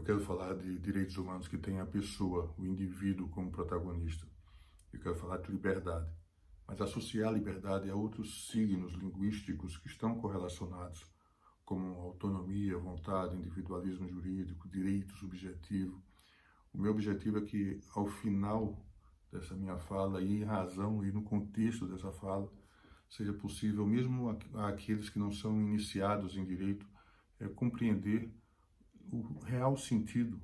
quero falar de direitos humanos que tem a pessoa, o indivíduo como protagonista. Eu quero falar de liberdade. Mas associar a liberdade a outros signos linguísticos que estão correlacionados, como autonomia, vontade, individualismo jurídico, direito subjetivo. O meu objetivo é que, ao final dessa minha fala, e em razão e no contexto dessa fala, seja possível, mesmo àqueles que não são iniciados em direito, compreender o real sentido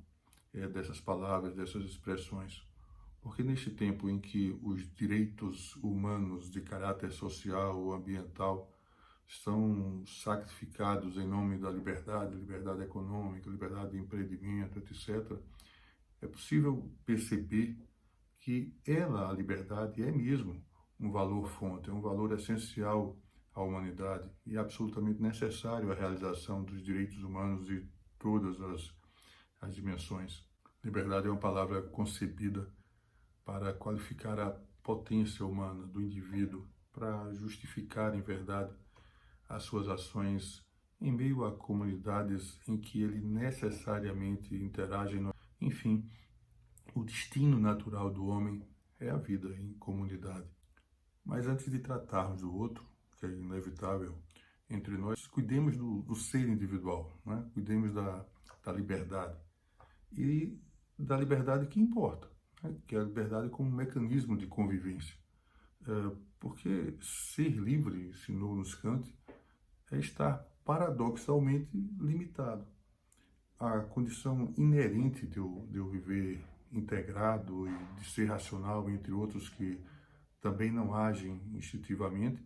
dessas palavras, dessas expressões. Porque neste tempo em que os direitos humanos de caráter social ou ambiental são sacrificados em nome da liberdade, liberdade econômica, liberdade de empreendimento, etc., é possível perceber que ela, a liberdade, é mesmo um valor fonte, é um valor essencial à humanidade e absolutamente necessário à realização dos direitos humanos de todas as dimensões. Liberdade é uma palavra concebida para qualificar a potência humana do indivíduo, para justificar, em verdade, as suas ações em meio a comunidades em que ele necessariamente interage. Enfim, o destino natural do homem é a vida em comunidade. Mas antes de tratarmos do outro, que é inevitável entre nós, cuidemos do ser individual, né? Cuidemos da liberdade e da liberdade que importa, né? Que é a liberdade como mecanismo de convivência. Porque ser livre, ensinou-nos Kant, é estar paradoxalmente limitado. A condição inerente de eu viver integrado e de ser racional, entre outros que também não agem instintivamente,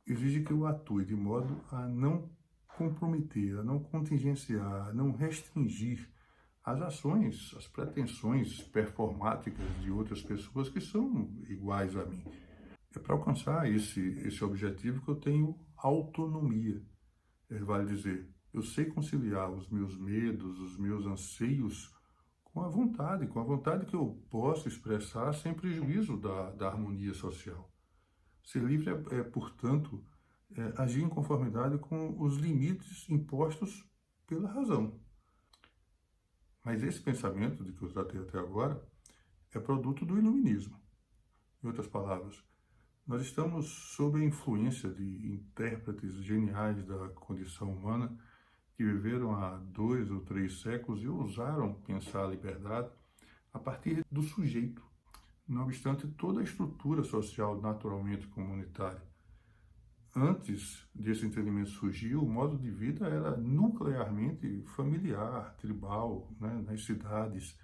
exige que eu atue de modo a não comprometer, a não contingenciar, a não restringir as ações, as pretensões performáticas de outras pessoas que são iguais a mim. É para alcançar esse objetivo que eu tenho autonomia. Vale dizer, eu sei conciliar os meus medos, os meus anseios com a vontade que eu posso expressar sem prejuízo da harmonia social. Ser livre portanto, agir em conformidade com os limites impostos pela razão. Mas esse pensamento de que eu tratei até agora é produto do iluminismo. Em outras palavras, nós estamos sob a influência de intérpretes geniais da condição humana que viveram há 2 ou 3 séculos e ousaram pensar a liberdade a partir do sujeito, não obstante toda a estrutura social naturalmente comunitária. Antes desse entendimento surgir, o modo de vida era nuclearmente familiar, tribal, né, nas cidades,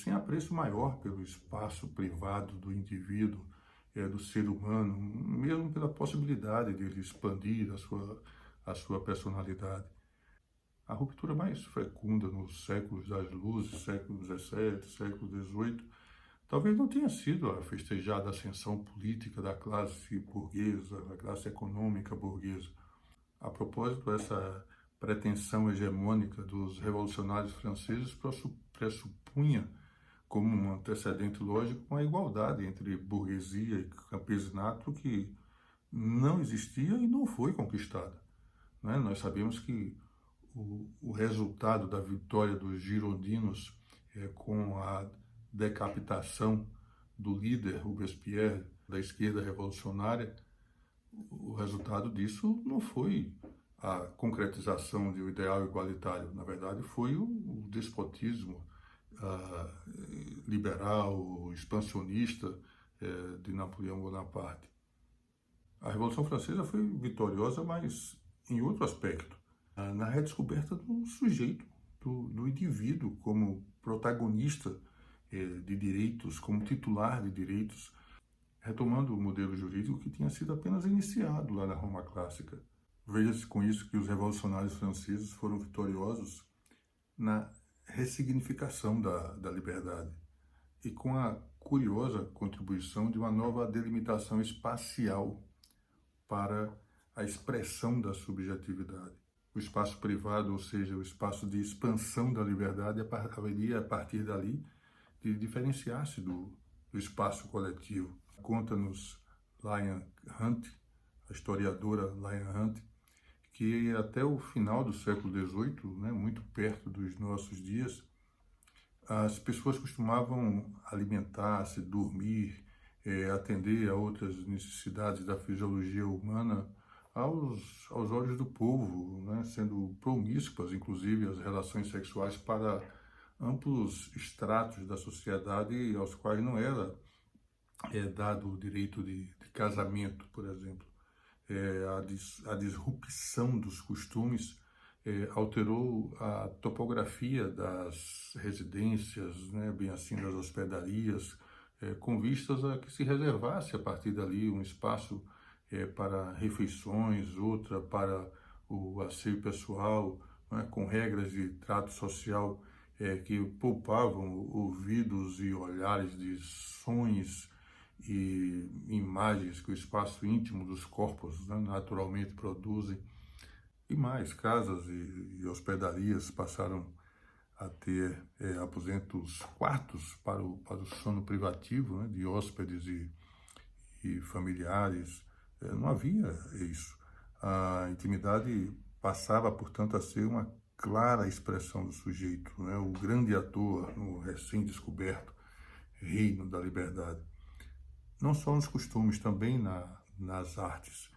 sem apreço maior pelo espaço privado do indivíduo, do ser humano, mesmo pela possibilidade de ele expandir a sua personalidade. A ruptura mais fecunda nos séculos das luzes, século XVII, século XVIII, talvez não tenha sido a festejada ascensão política da classe burguesa, da classe econômica burguesa. A propósito, essa pretensão hegemônica dos revolucionários franceses pressupunha como um antecedente lógico uma igualdade entre burguesia e campesinato que não existia e não foi conquistada. Né? Nós sabemos que o resultado da vitória dos girondinos com a decapitação do líder Robespierre da esquerda revolucionária, o resultado disso não foi a concretização de um ideal igualitário. Na verdade, foi o despotismo liberal, expansionista de Napoleão Bonaparte. A Revolução Francesa foi vitoriosa, mas em outro aspecto, na redescoberta do sujeito, do indivíduo como protagonista de direitos, como titular de direitos, retomando o modelo jurídico que tinha sido apenas iniciado lá na Roma Clássica. Veja-se com isso que os revolucionários franceses foram vitoriosos na ressignificação da liberdade e com a curiosa contribuição de uma nova delimitação espacial para a expressão da subjetividade. O espaço privado, ou seja, o espaço de expansão da liberdade, haveria a partir dali de diferenciar-se do espaço coletivo. Conta-nos Lion Hunt, a historiadora Lion Hunt, que até o final do século XVIII, né, muito perto dos nossos dias, as pessoas costumavam alimentar-se, dormir, atender a outras necessidades da fisiologia humana aos olhos do povo, né, sendo promíscuas, inclusive, as relações sexuais para amplos estratos da sociedade aos quais não era dado o direito de casamento, por exemplo. A disrupção dos costumes alterou a topografia das residências, né, bem assim das hospedarias, com vistas a que se reservasse a partir dali um espaço para refeições, outra para o asseio pessoal, né, com regras de trato social que poupavam ouvidos e olhares de sons e imagens que o espaço íntimo dos corpos, né, naturalmente produzem. E mais, casas e hospedarias passaram a ter aposentos, quartos para o sono privativo, né, de hóspedes e familiares. Não havia isso. A intimidade passava, portanto, a ser uma clara expressão do sujeito, né, o grande ator no recém-descoberto reino da liberdade. Não só nos costumes, também nas artes.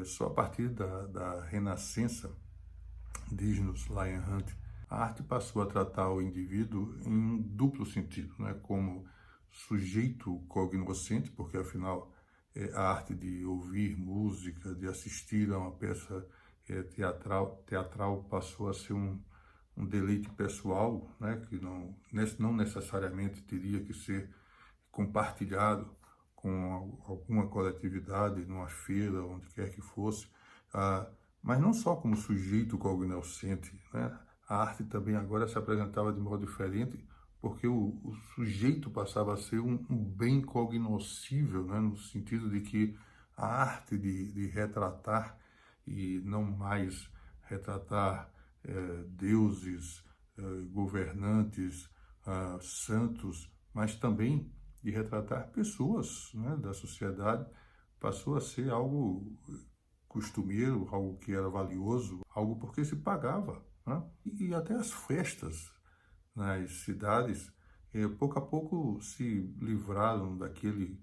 Só a partir da Renascença, diz-nos Lion Hunt, a arte passou a tratar o indivíduo em um duplo sentido, né? Como sujeito cognoscente, porque afinal a arte de ouvir música, de assistir a uma peça teatral passou a ser um deleite pessoal, né? Que não necessariamente teria que ser compartilhado com alguma coletividade, numa feira, onde quer que fosse, mas não só como sujeito cognoscente, né? A arte também agora se apresentava de modo diferente, porque o sujeito passava a ser um bem cognoscível, né? No sentido de que a arte de retratar, e não mais retratar deuses, governantes, santos, mas também de retratar pessoas, né, da sociedade, passou a ser algo costumeiro, algo que era valioso, algo porque se pagava, né? E até as festas nas cidades, pouco a pouco se livraram daquele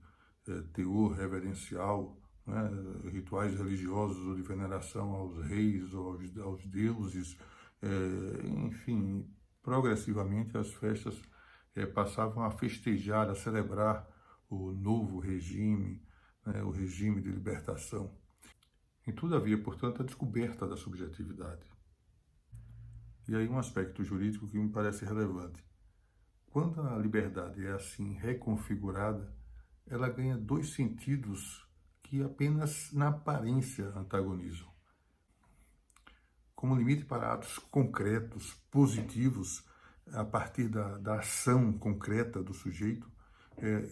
teor reverencial, né, rituais religiosos ou de veneração aos reis ou aos deuses, enfim, progressivamente as festas passavam a festejar, a celebrar o novo regime, né, o regime de libertação. Em tudo havia, portanto, a descoberta da subjetividade. E aí um aspecto jurídico que me parece relevante. Quando a liberdade é assim reconfigurada, ela ganha dois sentidos que apenas na aparência antagonizam. Como limite para atos concretos, positivos, a partir da ação concreta do sujeito,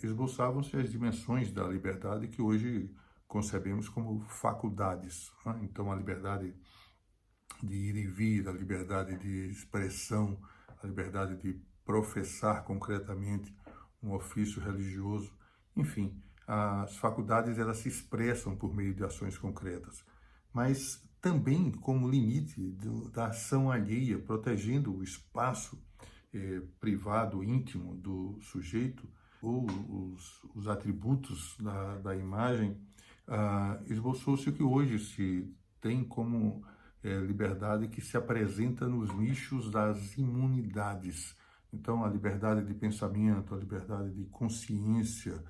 esboçavam-se as dimensões da liberdade que hoje concebemos como faculdades, né? Então, a liberdade de ir e vir, a liberdade de expressão, a liberdade de professar concretamente um ofício religioso, enfim, as faculdades elas se expressam por meio de ações concretas, mas também como limite da ação alheia, protegendo o espaço privado, íntimo do sujeito, ou os atributos da imagem, esboçou-se o que hoje se tem como liberdade que se apresenta nos nichos das imunidades. Então, a liberdade de pensamento, a liberdade de consciência,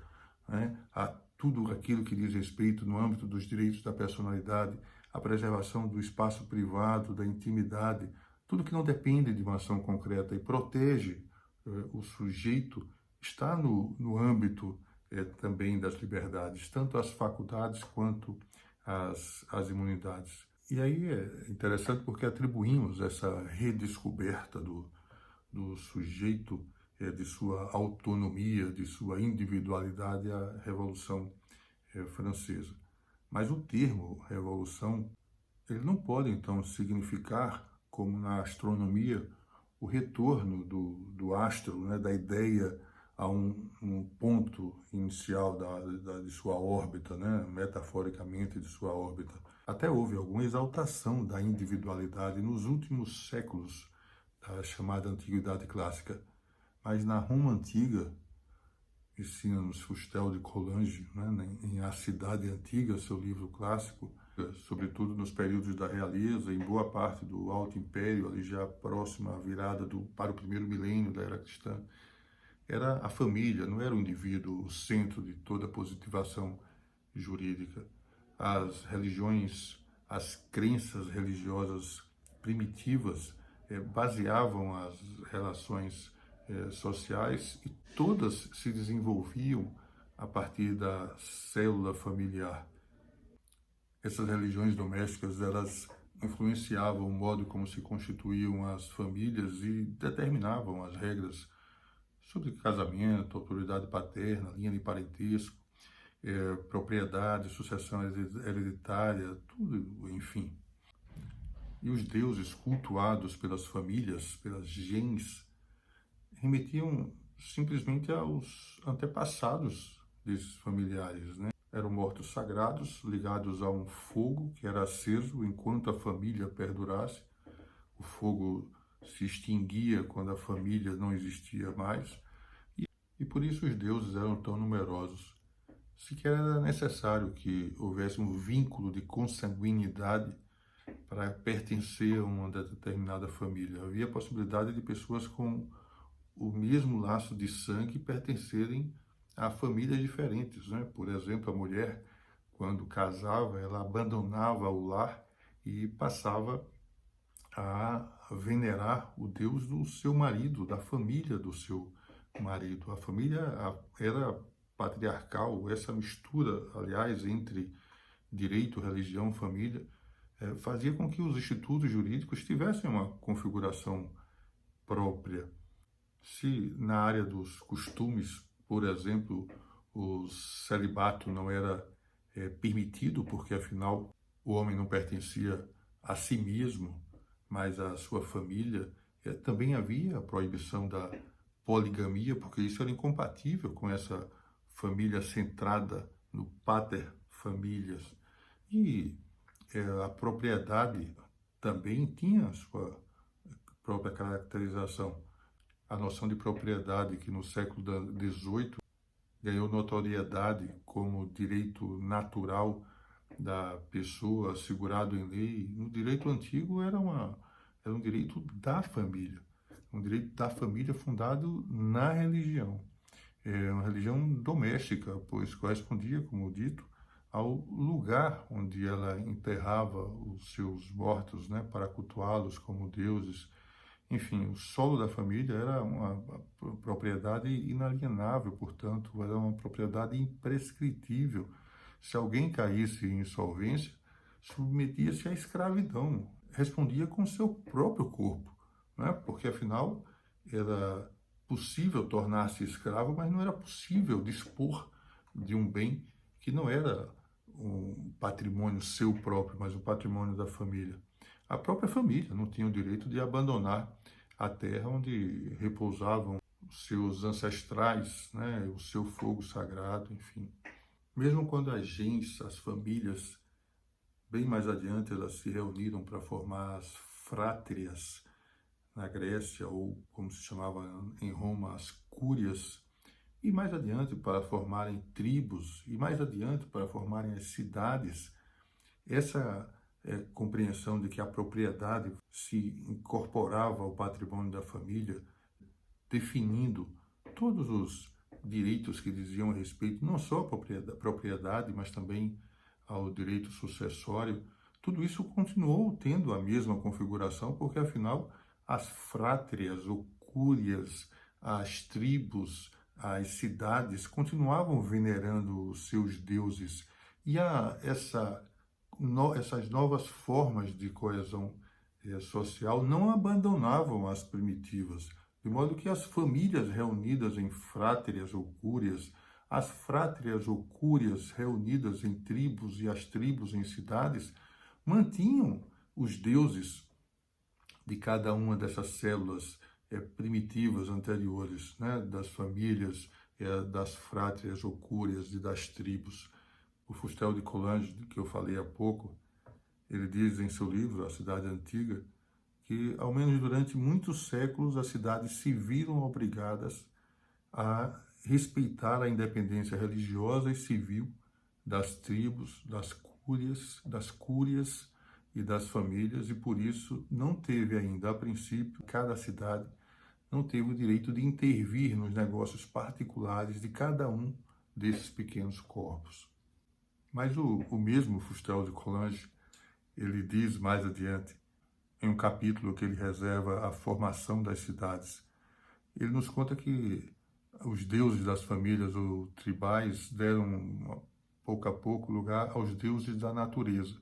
né? A tudo aquilo que diz respeito no âmbito dos direitos da personalidade, a preservação do espaço privado, da intimidade, tudo que não depende de uma ação concreta e protege o sujeito, está no âmbito também das liberdades, tanto as faculdades quanto as imunidades. E aí é interessante porque atribuímos essa redescoberta do sujeito, de sua autonomia, de sua individualidade à Revolução Francesa. Mas o termo revolução, ele não pode então significar, como na astronomia, o retorno do astro, né, da ideia a um ponto inicial de sua órbita, né, metaforicamente de sua órbita. Até houve alguma exaltação da individualidade nos últimos séculos da chamada Antiguidade Clássica, mas na Roma Antiga, ensina-nos Fustel de Coulanges, né, em A Cidade Antiga, seu livro clássico, sobretudo nos períodos da realeza, em boa parte do Alto Império, ali já próxima à virada para o primeiro milênio da era cristã, era a família, não era o indivíduo o centro de toda a positivação jurídica. As religiões, as crenças religiosas primitivas baseavam as relações sociais e todas se desenvolviam a partir da célula familiar. Essas religiões domésticas, elas influenciavam o modo como se constituíam as famílias e determinavam as regras sobre casamento, autoridade paterna, linha de parentesco, propriedade, sucessão hereditária, tudo, enfim. E os deuses cultuados pelas famílias, pelas gens, remetiam simplesmente aos antepassados desses familiares, né? Eram mortos sagrados, ligados a um fogo que era aceso enquanto a família perdurasse. O fogo se extinguia quando a família não existia mais. E por isso os deuses eram tão numerosos. Sequer era necessário que houvesse um vínculo de consanguinidade para pertencer a uma determinada família. Havia a possibilidade de pessoas com o mesmo laço de sangue pertencerem a famílias diferentes, né? Por exemplo, a mulher, quando casava, ela abandonava o lar e passava a venerar o Deus do seu marido, da família do seu marido. A família era patriarcal, essa mistura, aliás, entre direito, religião, família, fazia com que os institutos jurídicos tivessem uma configuração própria. Se na área dos costumes, por exemplo, o celibato não era permitido, porque afinal o homem não pertencia a si mesmo, mas à sua família, também havia a proibição da poligamia, porque isso era incompatível com essa família centrada no pater familias. E a propriedade também tinha a sua própria caracterização. A noção de propriedade, que no século XVIII ganhou notoriedade como direito natural da pessoa, assegurado em lei, no direito antigo era um direito da família, um direito da família fundado na religião. Uma religião doméstica, pois correspondia, como dito, ao lugar onde ela enterrava os seus mortos, né, para cultuá-los como deuses. Enfim, o solo da família era uma propriedade inalienável, portanto, era uma propriedade imprescritível. Se alguém caísse em insolvência, submetia-se à escravidão, respondia com seu próprio corpo, né? Porque afinal era possível tornar-se escravo, mas não era possível dispor de um bem que não era um patrimônio seu próprio, mas um patrimônio da família. A própria família não tinha o direito de abandonar a terra onde repousavam os seus ancestrais, né, o seu fogo sagrado, enfim. Mesmo quando as gens, as famílias, bem mais adiante, elas se reuniram para formar as frátrias na Grécia, ou como se chamava em Roma, as cúrias, e mais adiante para formarem tribos, e mais adiante para formarem as cidades. Essa compreensão de que a propriedade se incorporava ao patrimônio da família, definindo todos os direitos que diziam respeito não só à propriedade, mas também ao direito sucessório. Tudo isso continuou tendo a mesma configuração, porque afinal as frátrias ou cúrias, as tribos, as cidades continuavam venerando os seus deuses. E essas novas formas de coesão social não abandonavam as primitivas, de modo que as famílias reunidas em frátrias ou cúrias, as frátrias ou cúrias reunidas em tribos e as tribos em cidades, mantinham os deuses de cada uma dessas células primitivas anteriores, né, das famílias, das frátrias ou cúrias e das tribos. O Fustel de Coulanges, que eu falei há pouco, Ele diz em seu livro, A Cidade Antiga, que, ao menos durante muitos séculos, as cidades se viram obrigadas a respeitar a independência religiosa e civil das tribos, das cúrias e das famílias, e por isso não teve ainda, a princípio, cada cidade não teve o direito de intervir nos negócios particulares de cada um desses pequenos corpos. Mas o mesmo Fustel de Coulanges, ele diz mais adiante, em um capítulo que ele reserva à formação das cidades, ele nos conta que os deuses das famílias ou tribais deram, pouco a pouco, lugar aos deuses da natureza.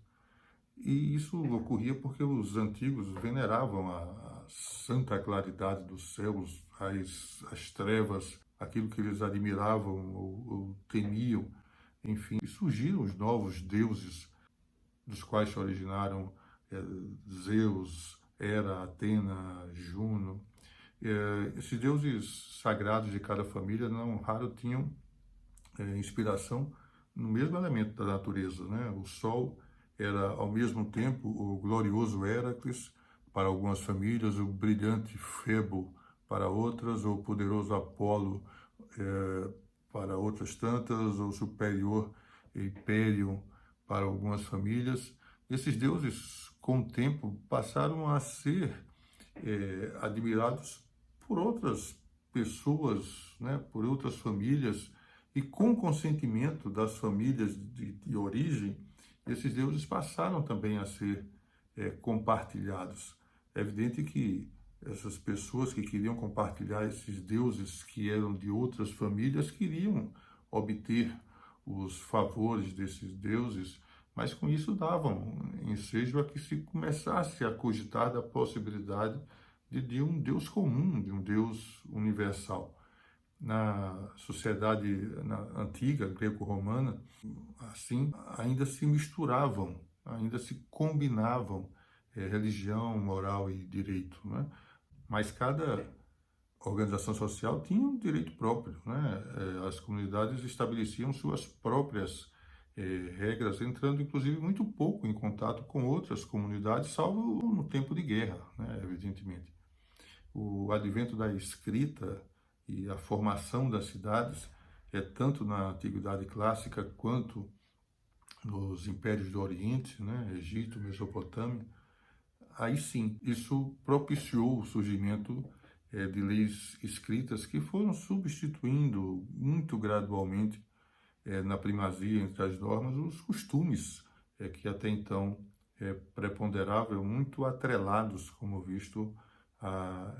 E isso ocorria porque os antigos veneravam a santa claridade dos céus, as trevas, aquilo que eles admiravam ou temiam. Enfim, e surgiram os novos deuses, dos quais se originaram Zeus, Hera, Atena, Juno. Esses deuses sagrados de cada família, não raro, tinham inspiração no mesmo elemento da natureza, né? O Sol era, ao mesmo tempo, o glorioso Héracles para algumas famílias, o brilhante Febo para outras, o poderoso Apolo para outras tantas, o superior Hyperion para algumas famílias. Esses deuses, com o tempo, passaram a ser admirados por outras pessoas, né, por outras famílias, e com consentimento das famílias de origem, esses deuses passaram também a ser compartilhados. É evidente que essas pessoas que queriam compartilhar esses deuses que eram de outras famílias queriam obter os favores desses deuses, mas com isso davam ensejo a que se começasse a cogitar da possibilidade de um Deus comum, de um Deus universal. Na sociedade antiga, greco-romana, assim, ainda se misturavam, ainda se combinavam religião, moral e direito, né? Mas cada organização social tinha um direito próprio, né? As comunidades estabeleciam suas próprias regras, entrando inclusive muito pouco em contato com outras comunidades, salvo no tempo de guerra, né? Evidentemente. O advento da escrita e a formação das cidades, tanto na Antiguidade Clássica quanto nos impérios do Oriente, né? Egito, Mesopotâmia, aí sim, isso propiciou o surgimento de leis escritas que foram substituindo muito gradualmente, na primazia entre as normas, os costumes que até então preponderavam, muito atrelados, como visto, à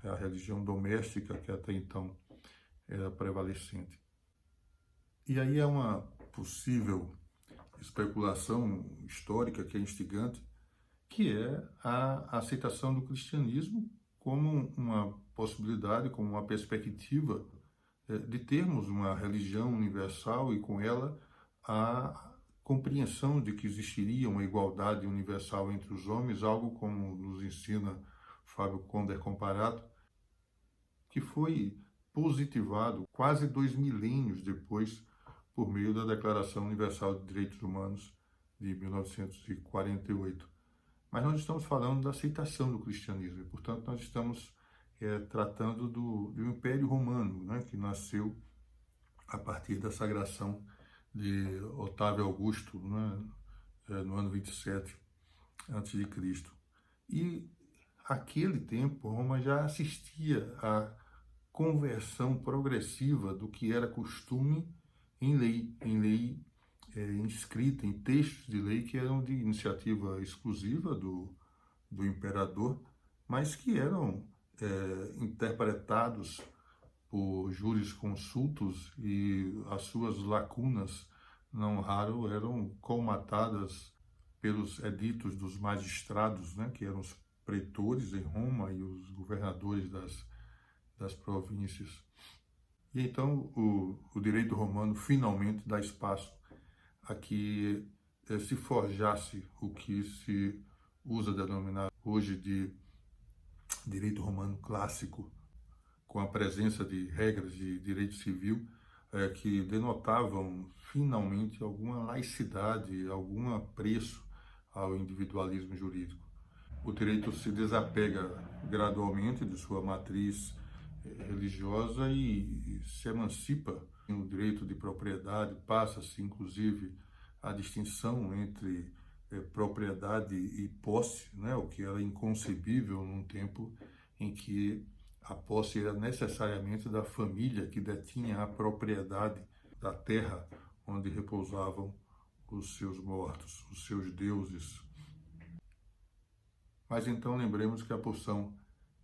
a religião doméstica que até então era prevalecente. E aí é uma possível especulação histórica que é instigante, que é a aceitação do cristianismo como uma possibilidade, como uma perspectiva de termos uma religião universal e com ela a compreensão de que existiria uma igualdade universal entre os homens, algo como nos ensina Fábio Conder Comparato, que foi positivado quase 2 milênios depois por meio da Declaração Universal de Direitos Humanos de 1948. Mas nós estamos falando da aceitação do cristianismo e, portanto, nós estamos tratando do Império Romano, né, que nasceu a partir da sagração de Otávio Augusto, né, no ano 27 a.C. E aquele tempo, Roma já assistia à conversão progressiva do que era costume em lei inscrita, em textos de lei que eram de iniciativa exclusiva do imperador, mas que eram interpretados por jurisconsultos, e as suas lacunas, não raro, eram colmatadas pelos editos dos magistrados, né, que eram os pretores em Roma e os governadores das províncias. E então o direito romano finalmente dá espaço a que se forjasse o que se usa denominar hoje de direito romano clássico, com a presença de regras de direito civil que denotavam finalmente alguma laicidade, algum apreço ao individualismo jurídico. O direito se desapega gradualmente de sua matriz religiosa e se emancipa. O direito de propriedade passa-se, inclusive, a distinção entre propriedade e posse, né? O que era inconcebível num tempo em que a posse era necessariamente da família que detinha a propriedade da terra onde repousavam os seus mortos, os seus deuses. Mas então lembremos que a porção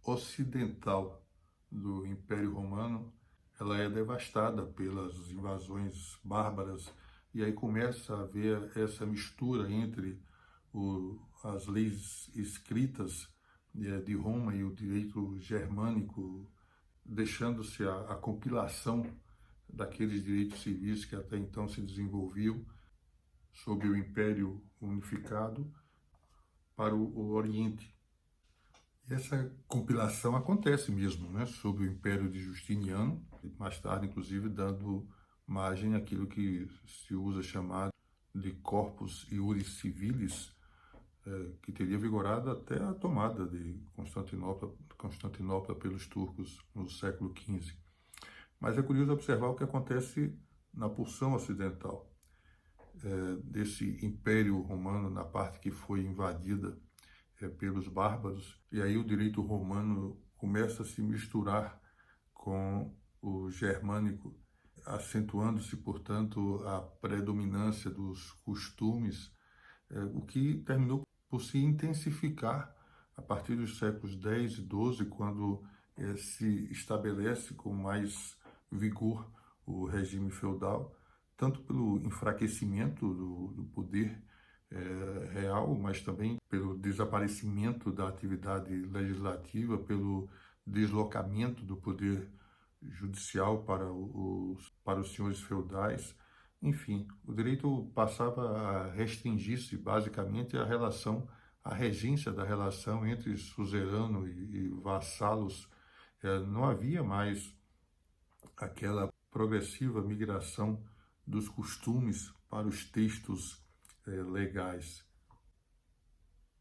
ocidental do Império Romano ela é devastada pelas invasões bárbaras e aí começa a haver essa mistura entre as leis escritas de Roma e o direito germânico, deixando-se a compilação daqueles direitos civis que até então se desenvolviam sob o Império Unificado para o Oriente. E essa compilação acontece mesmo, né, sob o Império de Justiniano, mais tarde, inclusive, dando margem àquilo que se usa chamar de Corpus Iuris Civilis, que teria vigorado até a tomada de Constantinopla pelos turcos no século XV. Mas é curioso observar o que acontece na porção ocidental desse Império Romano, na parte que foi invadida pelos bárbaros, e aí o direito romano começa a se misturar com o germânico, acentuando-se, portanto, a predominância dos costumes, o que terminou por se intensificar a partir dos séculos X e XII, quando se estabelece com mais vigor o regime feudal, tanto pelo enfraquecimento do poder real, mas também pelo desaparecimento da atividade legislativa, pelo deslocamento do poder judicial para os senhores feudais. Enfim, o direito passava a restringir-se basicamente à regência da relação entre suzerano e vassalos. Não havia mais aquela progressiva migração dos costumes para os textos legais.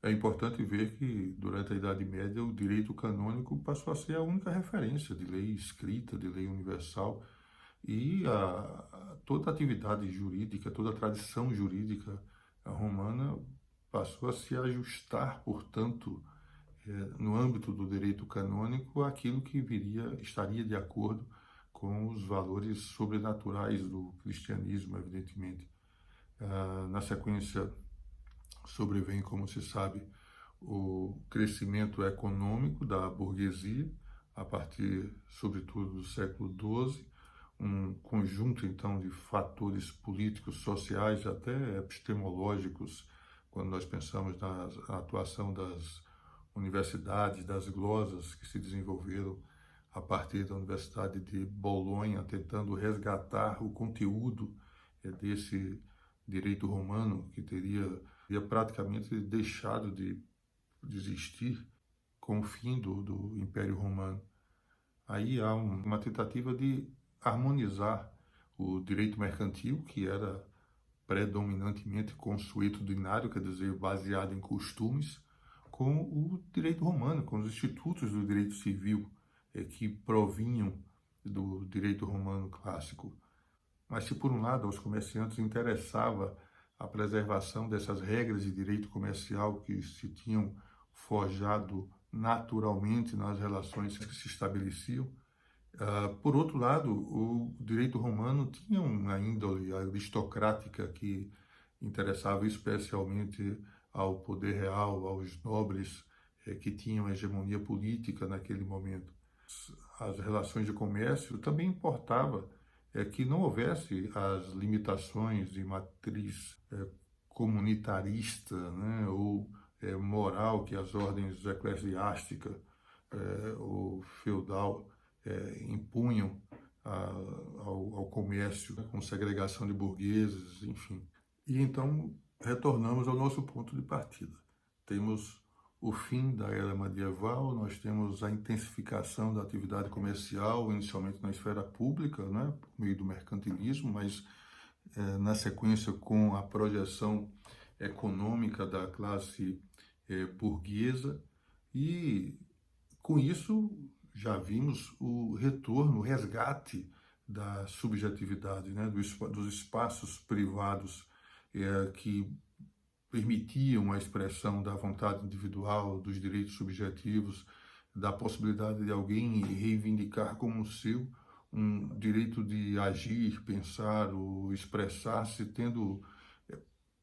É importante ver que, durante a Idade Média, o direito canônico passou a ser a única referência de lei escrita, de lei universal, e toda a atividade jurídica, toda a tradição jurídica romana passou a se ajustar, portanto, no âmbito do direito canônico, àquilo que estaria de acordo com os valores sobrenaturais do cristianismo, evidentemente. Na sequência, sobrevém, como se sabe, o crescimento econômico da burguesia, a partir, sobretudo, do século XII, um conjunto, então, de fatores políticos, sociais, até epistemológicos, quando nós pensamos na atuação das universidades, das glosas que se desenvolveram a partir da Universidade de Bolonha, tentando resgatar o conteúdo desse direito romano que teria praticamente deixado de existir com o fim do Império Romano. Aí há uma tentativa de harmonizar o direito mercantil, que era predominantemente consuetudinário, quer dizer, baseado em costumes, com o direito romano, com os institutos do direito civil que provinham do direito romano clássico. Mas se por um lado aos comerciantes interessava a preservação dessas regras de direito comercial que se tinham forjado naturalmente nas relações que se estabeleciam, por outro lado, o direito romano tinha uma índole aristocrática que interessava especialmente ao poder real, aos nobres que tinham hegemonia política naquele momento. As relações de comércio também importava que não houvesse as limitações de matriz comunitarista, né, ou moral que as ordens eclesiástica ou feudal impunham ao comércio, com segregação de burgueses, enfim. E então retornamos ao nosso ponto de partida. Temos o fim da era medieval, nós temos a intensificação da atividade comercial, inicialmente na esfera pública, né, por meio do mercantilismo, mas na sequência com a projeção econômica da classe burguesa, e com isso já vimos o retorno, o resgate da subjetividade, né? Dos espaços privados que permitiam a expressão da vontade individual, dos direitos subjetivos, da possibilidade de alguém reivindicar como seu um direito de agir, pensar ou expressar-se, tendo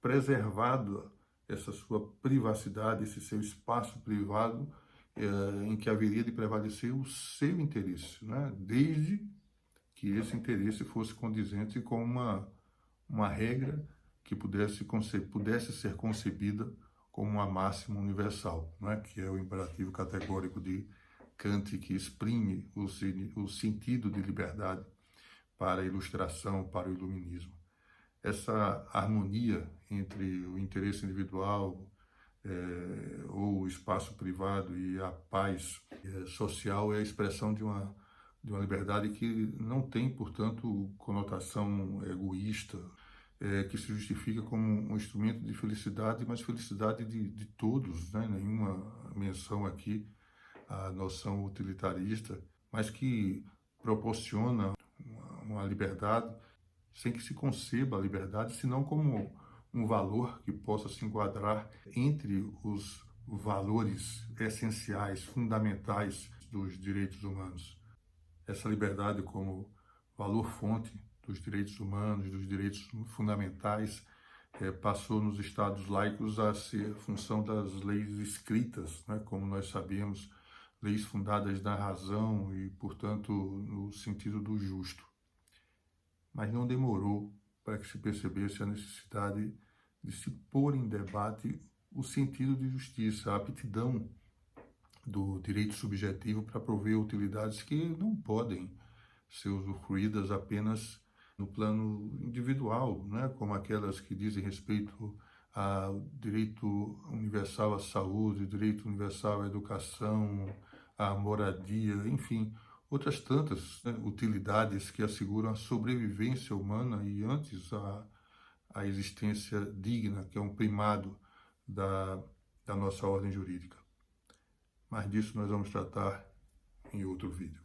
preservado essa sua privacidade, esse seu espaço privado, em que haveria de prevalecer o seu interesse, né? Desde que esse interesse fosse condizente com uma regra que pudesse ser concebida como uma máxima universal, né? Que é o imperativo categórico de Kant, que exprime o sentido de liberdade para a ilustração, para o iluminismo. Essa harmonia entre o interesse individual ou o espaço privado e a paz social é a expressão de uma liberdade que não tem, portanto, conotação egoísta, que se justifica como um instrumento de felicidade, mas felicidade de todos, né? Nenhuma menção aqui à noção utilitarista, mas que proporciona uma liberdade sem que se conceba a liberdade, senão como um valor que possa se enquadrar entre os valores essenciais, fundamentais dos direitos humanos. Essa liberdade como valor-fonte dos direitos humanos, dos direitos fundamentais, passou nos Estados laicos a ser função das leis escritas, né? Como nós sabemos, leis fundadas na razão e, portanto, no sentido do justo. Mas não demorou para que se percebesse a necessidade de se pôr em debate o sentido de justiça, a aptidão do direito subjetivo para prover utilidades que não podem ser usufruídas apenas no plano individual, né? Como aquelas que dizem respeito ao direito universal à saúde, direito universal à educação, à moradia, enfim, outras tantas, né, utilidades que asseguram a sobrevivência humana e antes a existência digna, que é um primado da nossa ordem jurídica. Mas disso nós vamos tratar em outro vídeo.